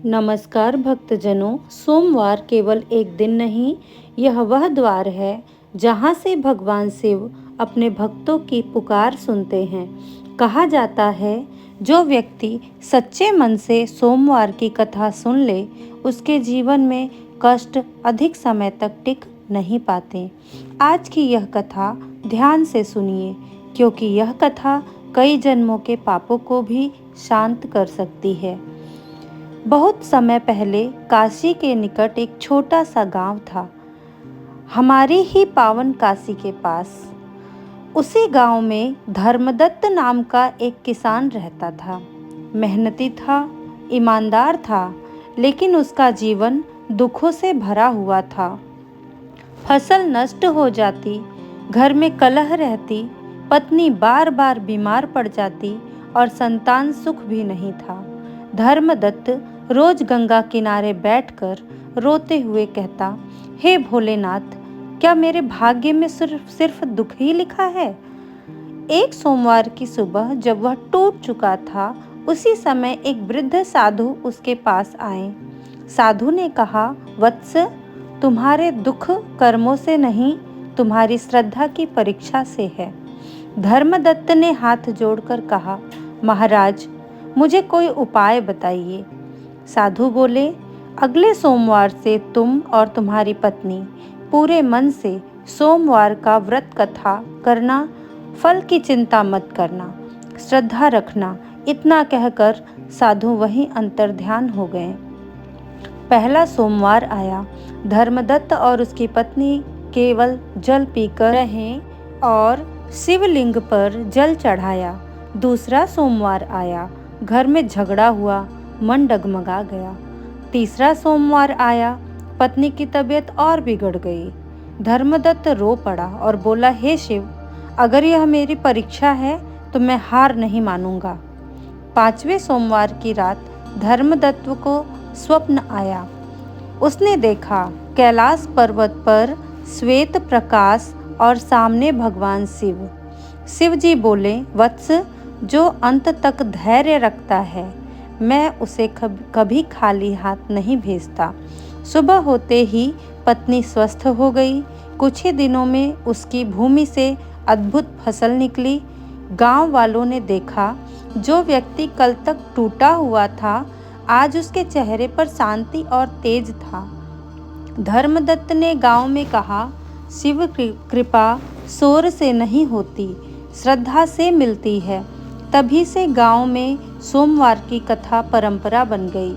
नमस्कार भक्तजनों, सोमवार केवल एक दिन नहीं, यह वह द्वार है जहाँ से भगवान शिव अपने भक्तों की पुकार सुनते हैं। कहा जाता है, जो व्यक्ति सच्चे मन से सोमवार की कथा सुन ले, उसके जीवन में कष्ट अधिक समय तक टिक नहीं पाते। आज की यह कथा ध्यान से सुनिए, क्योंकि यह कथा कई जन्मों के पापों को भी शांत कर सकती है। बहुत समय पहले काशी के निकट एक छोटा सा गांव था, हमारी ही पावन काशी के पास। उसी गांव में धर्मदत्त नाम का एक किसान रहता था। मेहनती था, ईमानदार था, लेकिन उसका जीवन दुखों से भरा हुआ था। फसल नष्ट हो जाती, घर में कलह रहती, पत्नी बार बार बीमार पड़ जाती और संतान सुख भी नहीं था। धर्मदत्त रोज गंगा किनारे बैठकर रोते हुए कहता, हे भोलेनाथ, क्या मेरे भाग्य में सिर्फ दुख ही लिखा है? एक सोमवार की सुबह जब वह टूट चुका था, उसी समय एक वृद्ध साधु उसके पास आए। साधु ने कहा, वत्स, तुम्हारे दुख कर्मों से नहीं, तुम्हारी श्रद्धा की परीक्षा से है। धर्मदत्त ने हाथ जोड़कर कहा, महाराज, मुझे कोई उपाय बताइए। साधु बोले, अगले सोमवार से तुम और तुम्हारी पत्नी पूरे मन से सोमवार का व्रत कथा करना, फल की चिंता मत करना, श्रद्धा रखना। इतना कहकर साधु वहीं अंतर्ध्यान हो गए। पहला सोमवार आया। धर्मदत्त और उसकी पत्नी केवल जल पीकर रहे और शिवलिंग पर जल चढ़ाया। दूसरा सोमवार आया। घर में झगड़ा हुआ, मन डगमगा गया। तीसरा सोमवार आया। पत्नी की तबीयत और बिगड़ गई। धर्मदत्त रो पड़ा और बोला, हे शिव, अगर यह मेरी परीक्षा है तो मैं हार नहीं मानूंगा। पांचवें सोमवार की रात धर्मदत्त को स्वप्न आया। उसने देखा, कैलाश पर्वत पर श्वेत प्रकाश और सामने भगवान शिव। शिव जी बोले, वत्स, जो अंत तक धैर्य रखता है, मैं उसे कभी खाली हाथ नहीं भेजता। सुबह होते ही पत्नी स्वस्थ हो गई। कुछ ही दिनों में उसकी भूमि से अद्भुत फसल निकली। गांव वालों ने देखा, जो व्यक्ति कल तक टूटा हुआ था, आज उसके चेहरे पर शांति और तेज था। धर्मदत्त ने गांव में कहा, शिव कृपा शोर से नहीं होती, श्रद्धा से मिलती है। तभी से गांव में सोमवार की कथा परंपरा बन गई।